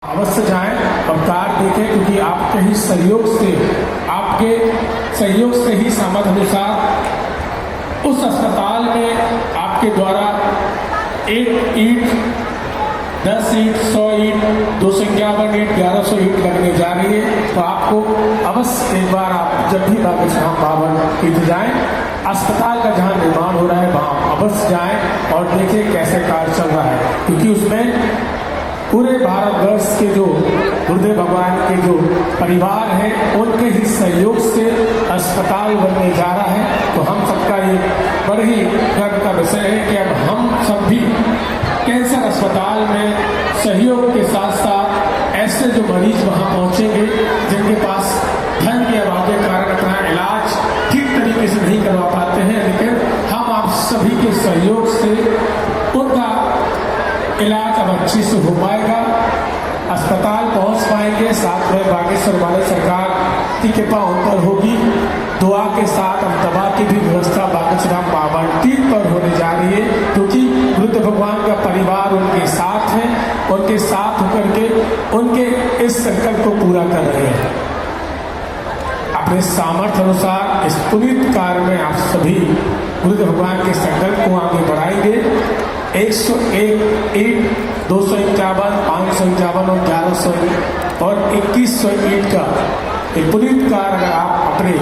अवश्य जाएं और कार्ड देखें, क्योंकि आपके ही सहयोग से ही सामर्थ्य अनुसार उस अस्पताल में आपके द्वारा 1 ईंट, 10 ईंट, 100 ईंट, 251 ईंट, 1100 ईंट लगने जा रही है। तो आपको अवश्य एक बार आप जब भी बागेश्वर पावन ईंट जाएं, अस्पताल का जहां निर्माण हो रहा है वहां अवश्य जाएं और देखें कैसे कार्य चल रहा है, क्योंकि उसमें पूरे भारतवर्ष के जो गुरुदेव भगवान के जो परिवार हैं उनके ही सहयोग से अस्पताल बनने जा रहा है। तो हम सबका ये बड़े ही गर्व का विषय है कि अब हम सब भी कैंसर अस्पताल में सहयोग के साथ साथ ऐसे जो मरीज वहां पहुंचेंगे जिनके पास धन के अभाव के कारण अपना इलाज ठीक तरीके से नहीं करवा पाते हैं, लेकिन हम आप सभी के सहयोग से उनका इलाज अब अच्छी से हो पाएगा, अस्पताल पहुंच पाएंगे। साथ में बागेश्वर वाले सरकार की कृपा उन पर होगी। दुआ के साथ अब दवा की भी व्यवस्था बागेश्वर पावन तीर्थ पर होने जा रही है, क्योंकि गुरुदेव भगवान का परिवार उनके साथ है, उनके साथ होकर के उनके इस संकल्प को पूरा कर रहे हैं। अपने सामर्थ्य अनुसार इस पुनीत कार्य में आप सभी गुरुदेव भगवान के संकल्प को आगे बढ़ाएंगे। 101 ईंट, 251, 551 और 1100 और 2100 ईंट का एक पुनीत कार्य अगर आप अपने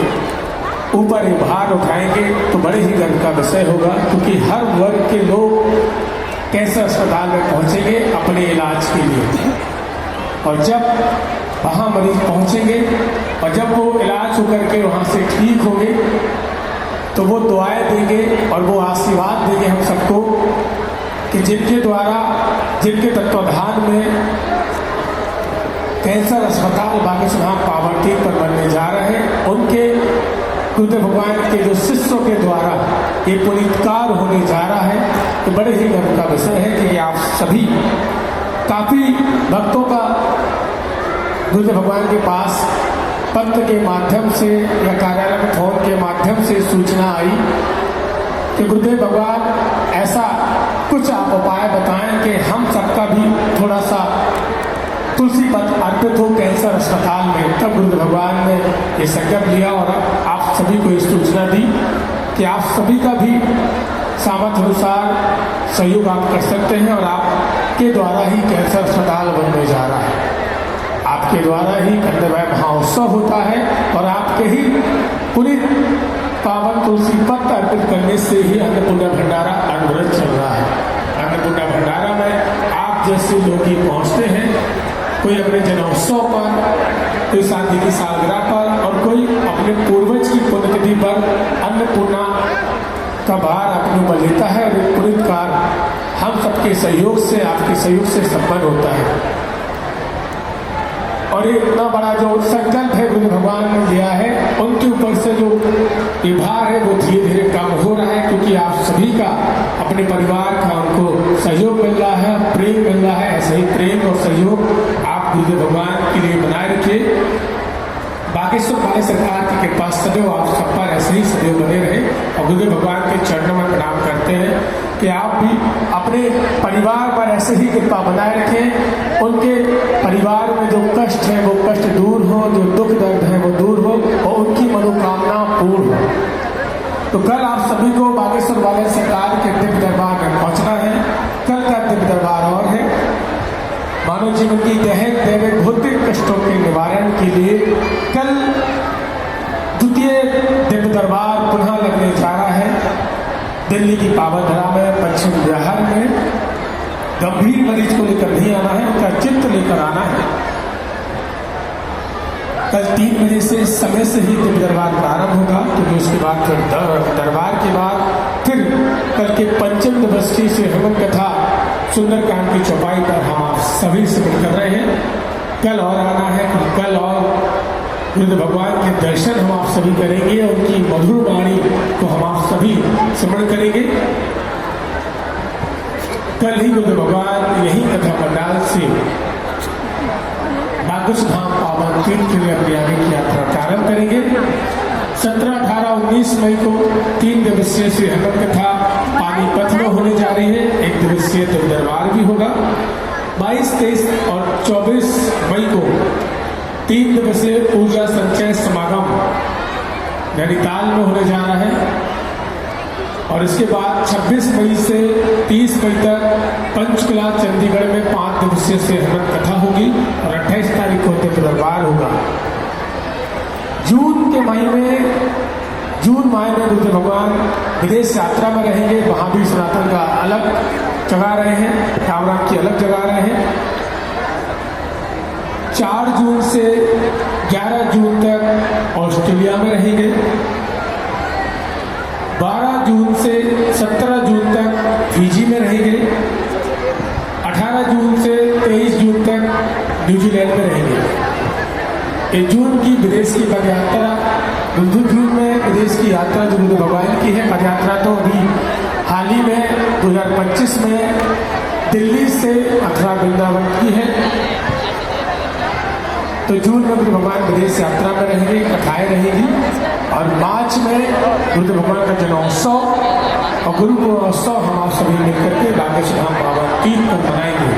ऊपर ये भार उठाएंगे तो बड़े ही गर्व का विषय होगा, क्योंकि हर वर्ग के लोग कैंसर अस्पताल में पहुंचेंगे अपने इलाज के लिए। और जब वहां मरीज पहुंचेंगे और जब वो इलाज होकर के वहां से ठीक होंगे तो वो दुआएं देंगे और वो आशीर्वाद देंगे हम सबको कि जिनके द्वारा, जिनके तत्वाधान में कैंसर अस्पताल बागेश्वर पावन तीर्थ पर बनने जा रहे हैं, उनके गुरुदेव भगवान के जो शिष्यों के द्वारा ये पुनीतकार होने जा रहा है। तो बड़े ही गर्व का विषय है कि आप सभी काफी भक्तों का गुरुदेव भगवान के पास पत्र के माध्यम से या कार्यालय में फोन के माध्यम से सूचना आई कि गुरुदेव भगवान ऐसा कुछ आप उपाय बताएं कि हम सबका भी थोड़ा सा तुलसी पत्र अर्पित हो कैंसर अस्पताल में। तब गुरुदेव भगवान ने ये संकल्प लिया और आप सभी को ये सूचना दी कि आप सभी का भी सामर्थ्य अनुसार सहयोग आप कर सकते हैं और आपके द्वारा ही कैंसर अस्पताल बनने जा रहा है। आपके द्वारा ही कर्तव्य महोत्सव होता है और आपके ही पुनीत पावन तुलसी पत्र अर्पित करने से ही अन्नपूर्णा भंडारा अनवरत चल रहा है। अन्नपूर्णा भंडारा में आप जैसे लोग ही पहुंचते हैं, कोई अपने जन्मोत्सव पर, कोई शादी की सालगिरह पर और कोई अपने पूर्वज की पुण्यतिथि पर अन्नपूर्णा का भार अपने ऊपर लेता है और एक पुनीत कार्य हम सबके सहयोग से, आपके सहयोग से संपन्न होता है। और ये इतना बड़ा जो संकल्प है गुरु भगवान ने लिया है, उनके ऊपर से जो भार है वो धीरे धीरे कम हो रहा है, क्योंकि आप सभी का अपने परिवार का उनको सहयोग मिल रहा है, प्रेम मिल रहा है। ऐसे ही प्रेम और सहयोग आप गुरुदेव भगवान के लिए बनाए रखिए। बागेश्वर वाले सरकार की कृपा सदैव आप सब पर ऐसे ही सदैव बने रहे और गुरुदेव भगवान के चरणों में प्रणाम करते हैं कि आप भी अपने परिवार पर ऐसे ही कृपा बनाए रखें। उनके परिवार में जो कष्ट है वो कष्ट दूर हो, जो दुख दर्द है वो दूर हो और उनकी मनोकामना पूर्ण हो। तो कल आप सभी को बागेश्वर वाले सरकार के दिव्य दरबार में पहुंचना है। कल का दिव्य दरबार और है मानव जीवन की दैहिक दैविक भौतिक कष्टों के निवारण के लिए कल द्वितीय दिव्य दरबार पुनः लगने जा रहा है दिल्ली की पावन धरा में, पश्चिम बिहार में। गंभीर मरीज को लेकर नहीं आना है, उनका चित्र लेकर आना है। कल 3 बजे से समय से ही दिव्य दरबार प्रारंभ होगा, क्योंकि उसके बाद फिर दरबार के बाद फिर कल के पंचम दिवसीय से हवन कथा सुंदरकांड की चौपाई पर हम आप सभी से कर रहे हैं। कल और आना है, कल और गुरुदेव भगवान के दर्शन हम आप सभी करेंगे, उनकी मधुर वाणी को हम आप सभी स्मरण करेंगे। कल ही गुरुदेव भगवान यही कथा पंडाल से बागेश्वर धाम पावन तीर्थ के लिए अपनी आगे की यात्रा प्रारंभ करेंगे। 17, 18, 19 मई को 3 दिवसीय श्री हवन कथा पानीपत में होने जा रही है। 1 दिवसीय दिव्य दरबार भी होगा 22, 23 और 24 मई को 3 दिवसीय ऊर्जा संचय समागम नैनीताल में होने जा रहा है। और इसके बाद 26 मई से 30 मई तक पंचकुला चंडीगढ़ में 5 दिवसीय सेहमत कथा होगी और 28 तारीख को उनके दरबार होगा। जून माह में बुद्ध भगवान विदेश यात्रा में रहेंगे। वहां भी सनातन का अलग जगा रहे हैं, राम की अलग जगा रहे हैं। 4 जून से 11 जून तक ऑस्ट्रेलिया में रहेंगे। 12 जून से 17 जून तक फिजी में रहेंगे। 18 जून से 23 जून तक न्यूजीलैंड में रहेंगे। एक जून की विदेश की पद यात्रा, जून में विदेश की यात्रा जो बुद्ध भगवान की है पद यात्रा तो अभी हाल ही में 2025 में दिल्ली से मथुरा वृंदावन की है। तो जून में बुद्ध भगवान विदेश यात्रा में रहेंगे, कथाएं रहेंगी। और मार्च में बुद्ध भगवान का जन्मोत्सव और गुरु पूर्णोत्सव हम आप सभी मिलकर के बागेश्वर धाम बाबा 3 पर मनाएंगे।